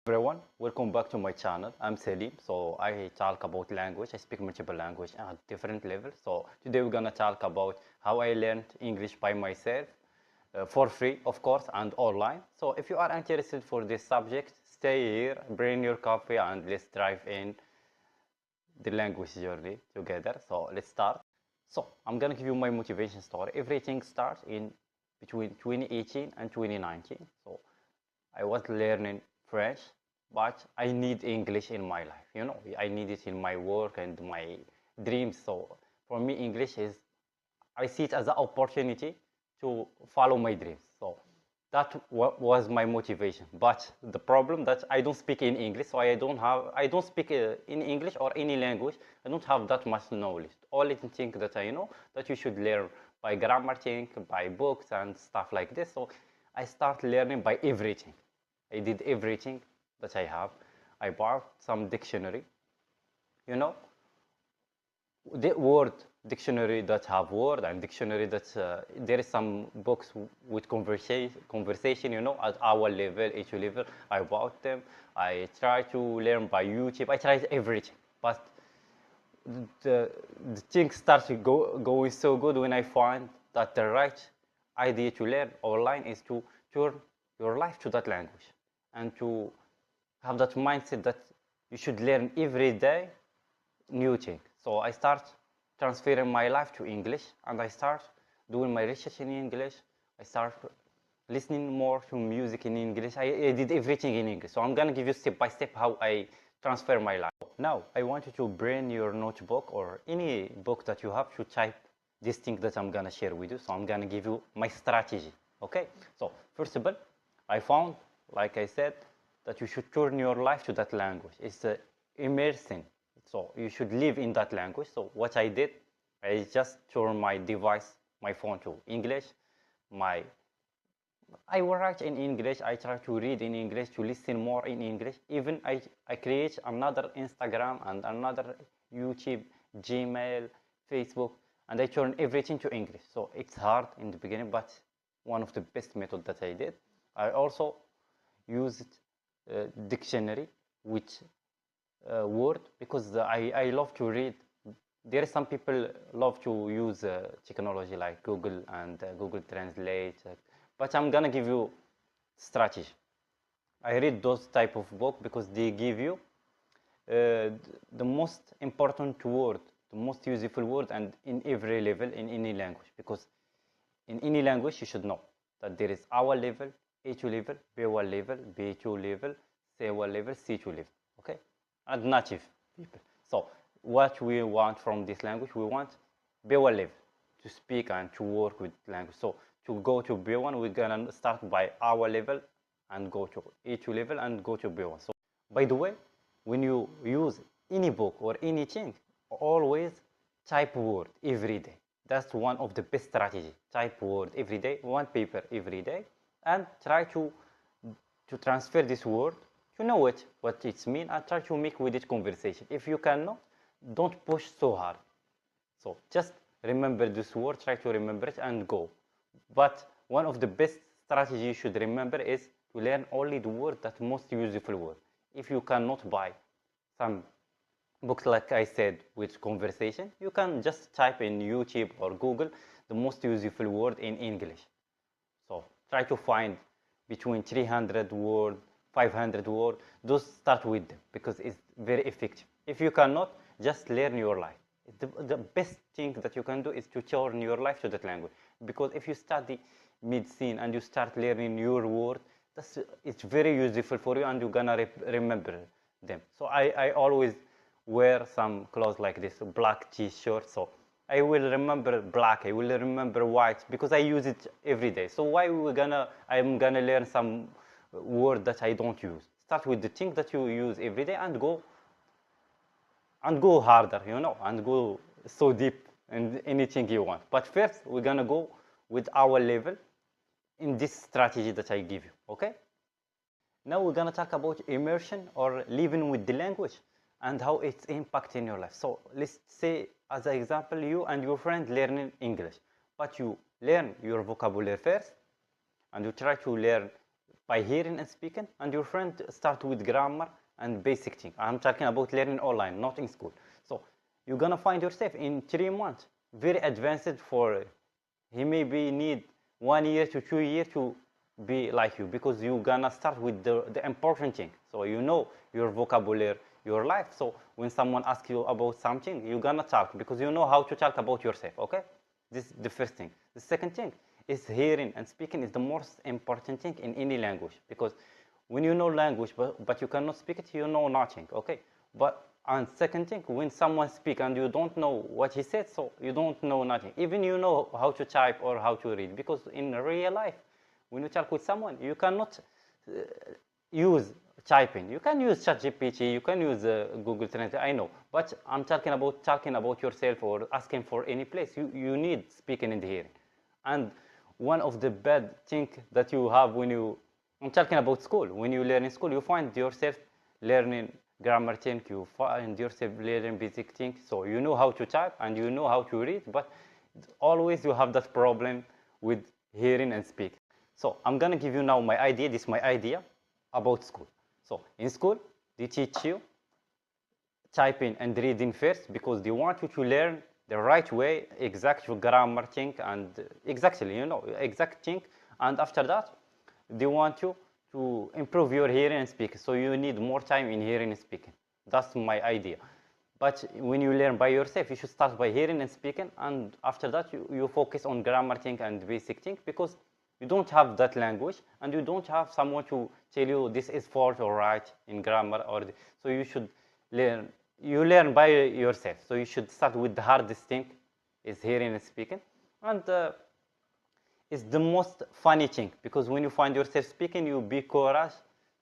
Everyone, welcome back to my channel. I'm Selim. So I talk about language. I speak multiple language at different levels. So today we're gonna talk about how I learned English by myself, for free, of course, and online. So if you are interested for this subject, stay here, bring your coffee, and let's dive in the language journey together. So let's start. So I'm gonna give you my motivation story. Everything starts in between 2018 and 2019. So I was learning French, but I need English in my life. I need it in my work and my dreams. So for me, English is, I see it as an opportunity to follow my dreams. So that was my motivation. But the problem that I don't speak in English, so I don't speak in English or any language. I don't have that much knowledge. Only thing that I know that you should learn by grammar thing, by books and stuff like this. So I start learning by everything. I did everything that I have. I bought some dictionary, you know, the word dictionary that have word and dictionary that there is some books with conversation, at our level, each level. I bought them. I try to learn by YouTube. I tried everything, but the thing started going so good when I find that the right idea to learn online is to turn your life to that language and to have that mindset that you should learn every day new thing. So I start transferring my life to English and I start doing my research in English. I start listening more to music in English. I did everything in English. So I'm gonna give you step by step how I transfer my life. Now I want you to bring your notebook or any book that you have to type this thing that I'm gonna share with you. So I'm gonna give you my strategy. Okay. So first of all, I found, like I said, that you should turn your life to that language. It's immersing. So you should live in that language. So what I did, I just turned my device, my phone to English. I will write in English. I try to read in English, to listen more in English. Even I create another Instagram and another YouTube, Gmail, Facebook, and I turn everything to English. So it's hard in the beginning, but one of the best methods that I did. I also used dictionary with word because I love to read. There are some people love to use technology like Google and Google Translate, but I'm gonna give you strategy. I read those type of book because they give you the most important word, the most useful word, and in every level in any language. Because in any language you should know that there is our level, A2 level, B1 level, B2 level, C1 level, C2 level. Okay, and native people. So what we want from this language, we want B1 level to speak and to work with language. So to go to B1, we're gonna start by our level and go to A2 level and go to B1. So by the way, when you use any book or anything, always type word every day. That's one of the best strategy. Type word every day, one paper every day, and try to transfer this word, to know it, what it's mean, and try to make with it conversation. If you cannot, don't push so hard. So just remember this word, try to remember it and go. But one of the best strategy you should remember is to learn only the word that most useful word. If you cannot buy some books, like I said, with conversation, you can just type in YouTube or Google the most useful word in English. So try to find between 300 word, 500 word. Those start with them because it's very effective. If you cannot, just learn your life. The best thing that you can do is to turn your life to that language. Because if you study medicine and you start learning your word, it's very useful for you and you're gonna remember them. So I always wear some clothes like this, black t-shirt. So I will remember black, I will remember white because I use it every day. So why I'm gonna learn some word that I don't use? Start with the thing that you use every day and go harder, and go so deep in anything you want. But first, we're gonna go with our level in this strategy that I give you, okay? Now we're gonna talk about immersion or living with the language and how it's impacting your life. So let's say, as an example, you and your friend learning English, but you learn your vocabulary first, and you try to learn by hearing and speaking, and your friend start with grammar and basic thing. I'm talking about learning online, not in school. So you're gonna find yourself in 3 months very advanced. For he maybe need 1 year to 2 years to be like you, because you're gonna start with the important thing. So you know your vocabulary, your life. So when someone asks you about something, you're gonna talk because you know how to talk about yourself. Okay, this is the first thing. The second thing is hearing and speaking is the most important thing in any language, because when you know language but you cannot speak it, you know nothing. Okay, but and second thing, when someone speaks and you don't know what he said, so you don't know nothing. Even you know how to type or how to read, because in real life, when you talk with someone, you cannot use typing. You can use ChatGPT, you can use Google Translate, I know. But I'm talking about yourself or asking for any place. You need speaking and hearing. And one of the bad things that you have when you, I'm talking about school. When you learn in school, you find yourself learning grammar thing, you find yourself learning basic things. So you know how to type and you know how to read, but always you have that problem with hearing and speaking. So I'm gonna give you now my idea. This is my idea about school. So in school, they teach you typing and reading first, because they want you to learn the right way, exact grammar thing, and exactly, you know, exact thing. And after that, they want you to improve your hearing and speaking. So you need more time in hearing and speaking. That's my idea. But when you learn by yourself, you should start by hearing and speaking, and after that, you focus on grammar thing and basic thing, because you don't have that language, and you don't have someone to tell you this is false or right in grammar. So you should learn. You learn by yourself. So you should start with the hardest thing, is hearing and speaking, and it's the most funny thing, because when you find yourself speaking, you be courage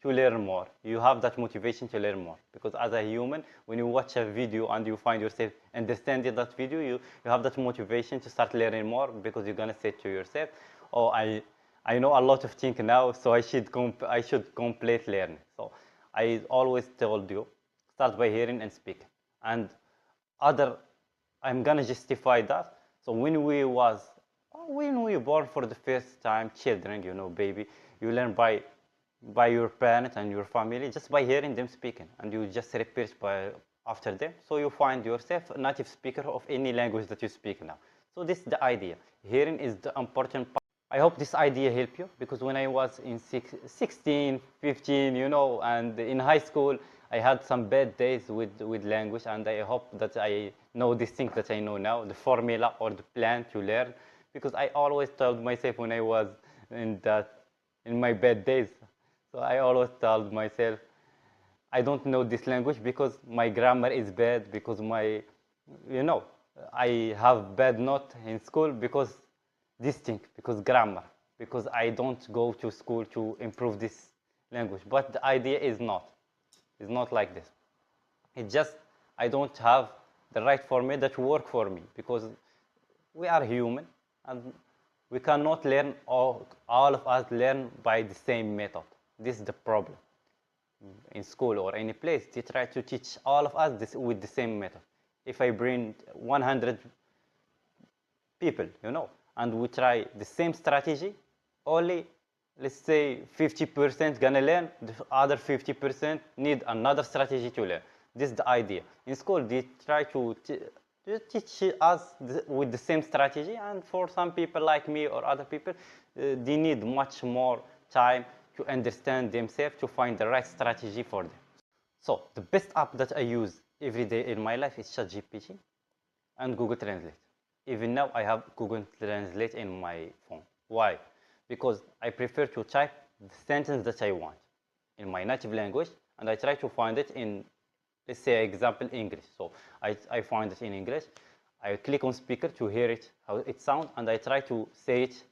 to learn more. You have that motivation to learn more, because as a human, when you watch a video and you find yourself understanding that video, you have that motivation to start learning more, because you're gonna say to yourself, oh, I know a lot of things now, so I should complete learning. So I always told you, start by hearing and speaking. And I'm gonna justify that. So when we born for the first time, children, you know, baby, you learn by your parents and your family, just by hearing them speaking, and you just repeat after them. So you find yourself a native speaker of any language that you speak now. So this is the idea. Hearing is the important part. I hope this idea helped you, because when I was in 16, 15, you know, and in high school, I had some bad days with language, and I hope that I know these things that I know now, the formula or the plan to learn, because I always told myself when I was in my bad days, so I always told myself, I don't know this language because my grammar is bad, because you know, I have bad note in school because this thing, because grammar, because I don't go to school to improve this language. But the idea is not like this. It's just I don't have the right format that work for me, because we are human and we cannot learn, all of us learn by the same method. This is the problem. In school or any place, they try to teach all of us with the same method. If I bring 100 people, you know, and we try the same strategy, only, let's say, 50% gonna learn, the other 50% need another strategy to learn. This is the idea. In school, they try to teach us with the same strategy, and for some people like me or other people, they need much more time to understand themselves, to find the right strategy for them. So the best app that I use every day in my life is ChatGPT and Google Translate. Even now, I have Google Translate in my phone. Why? Because I prefer to type the sentence that I want in my native language, and I try to find it in, let's say, example, English. So I find it in English. I click on speaker to hear it, how it sounds, and I try to say it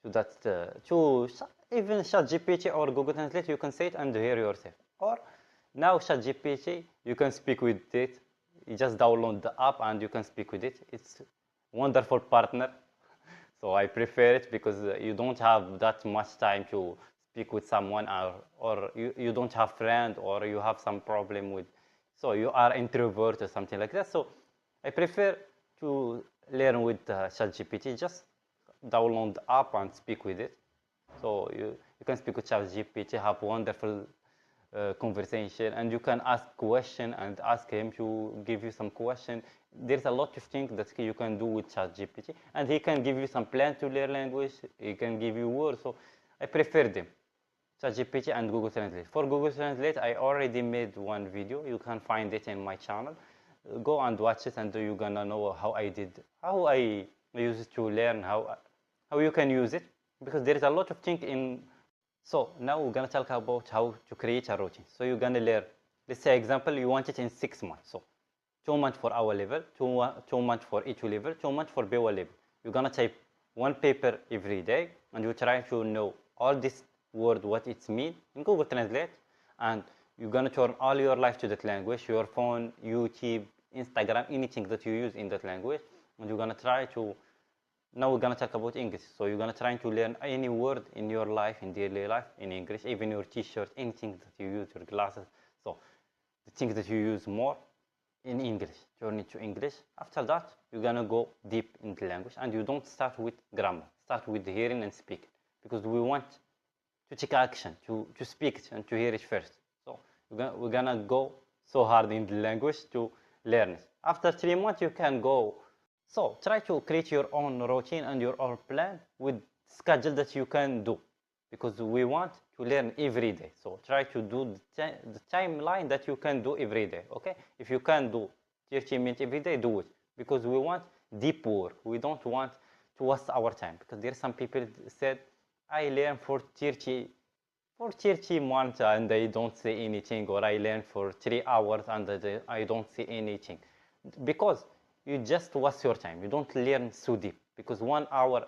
to that, to even ChatGPT or Google Translate, you can say it and hear yourself. Or now ChatGPT, you can speak with it. You just download the app and you can speak with it. It's a wonderful partner. So I prefer it, because you don't have that much time to speak with someone, or you don't have friend, or you have some problem with, so you are introvert or something like that. So I prefer to learn with ChatGPT. Just download the app and speak with it. So you can speak with ChatGPT, have wonderful conversation, and you can ask question and ask him to give you some question. There's a lot of things that you can do with ChatGPT, and he can give you some plan to learn language. He can give you words. So I prefer them, ChatGPT and Google Translate. For Google Translate, I already made one video. You can find it in my channel. Go and watch it, and you're gonna know how I use it to learn how you can use it, because there is a lot of things in. So now we're gonna talk about how to create a routine. So you're gonna learn, let's say example, you want it in 6 months. So 2 months for our level, 2 months for each level, 2 months for B1 level. You're gonna type one paper every day, and you try to know all this word, what it's mean in Google Translate, and you're gonna turn all your life to that language, your phone, YouTube, Instagram, anything that you use in that language, and you're gonna try to. Now we're gonna talk about English. So you're gonna try to learn any word in your life, in daily life, in English, even your T-shirt, anything that you use, your glasses. So the things that you use more in English, turn it to English. After that, you're gonna go deep in the language, and you don't start with grammar. Start with hearing and speaking, because we want to take action, to speak it and to hear it first. So we're gonna go so hard in the language to learn it. After 3 months, you can go. So try to create your own routine and your own plan with schedule that you can do, because we want to learn every day. So try to do the timeline that you can do every day. Okay, if you can do 30 minutes every day, do it, because we want deep work. We don't want to waste our time, because there are some people said I learn for 30 months and I don't say anything, or I learn for 3 hours and I don't say anything, because you just waste your time. You don't learn so deep, because 1 hour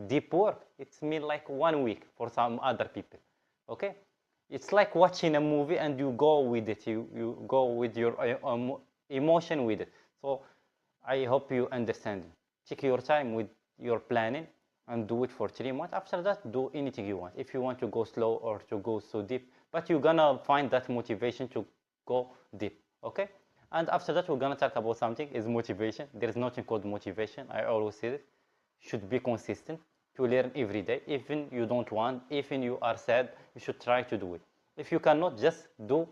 deep work, it's mean like 1 week for some other people. Okay, it's like watching a movie and you go with it, you go with your emotion with it. So I hope you understand. Take your time with your planning and do it for 3 months. After that, do anything you want, if you want to go slow or to go so deep, but you're gonna find that motivation to go deep. Okay, and after that, we're gonna talk about something is motivation. There is nothing called motivation. I always say it. Should be consistent to learn every day. Even you don't want, even you are sad, you should try to do it. If you cannot, just do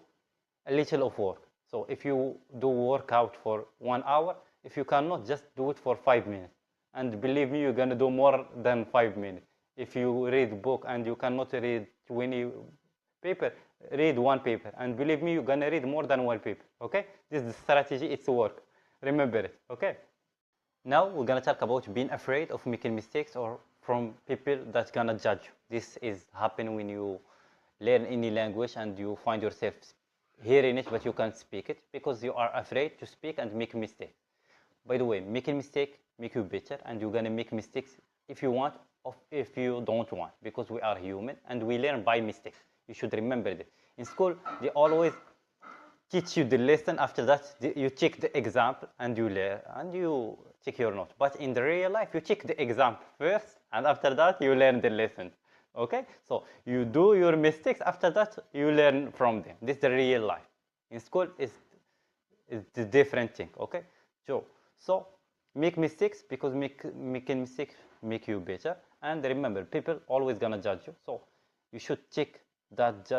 a little of work. So if you do workout for 1 hour, if you cannot, just do it for 5 minutes. And believe me, you're gonna do more than 5 minutes. If you read book and you cannot read 20 paper, read one paper, and believe me, you're gonna read more than one paper. Okay, this is the strategy. It's work. Remember it. Okay, now we're gonna talk about being afraid of making mistakes or from people that's gonna judge you. This is happen when you learn any language and you find yourself hearing it but you can't speak it, because you are afraid to speak and make mistakes. By the way, making mistake make you better, and you're gonna make mistakes if you want or if you don't want, because we are human and we learn by mistakes. You should remember that. In school, they always teach you the lesson. After that, you check the example and you learn and you check your note. But in the real life, you check the example first, and after that, you learn the lesson. Okay, so you do your mistakes. After that, you learn from them. This is the real life. In school, is the different thing. Okay, so make mistakes, because making mistakes make you better. And remember, people always gonna judge you. So you should check that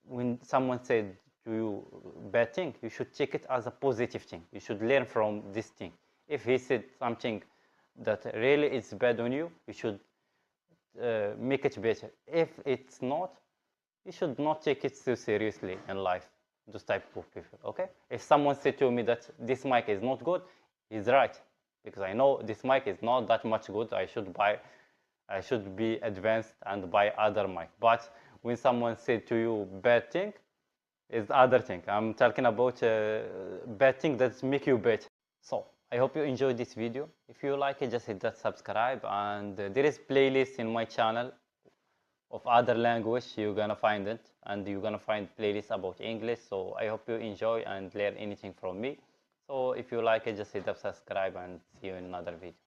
when someone said to you bad thing, you should take it as a positive thing. You should learn from this thing. If he said something that really is bad on you, you should make it better. If it's not, you should not take it so seriously in life. Those type of people. Okay, if someone said to me that this mic is not good, he's right, because I know this mic is not that much good. I should be advanced and buy other mic. But when someone said to you bad thing, is the other thing. I'm talking about bad thing that make you better. So I hope you enjoyed this video. If you like it, just hit that subscribe, and there is playlist in my channel of other language. You're gonna find it, and you're gonna find playlists about English. So I hope you enjoy and learn anything from me. So if you like it, just hit that subscribe, and see you in another video.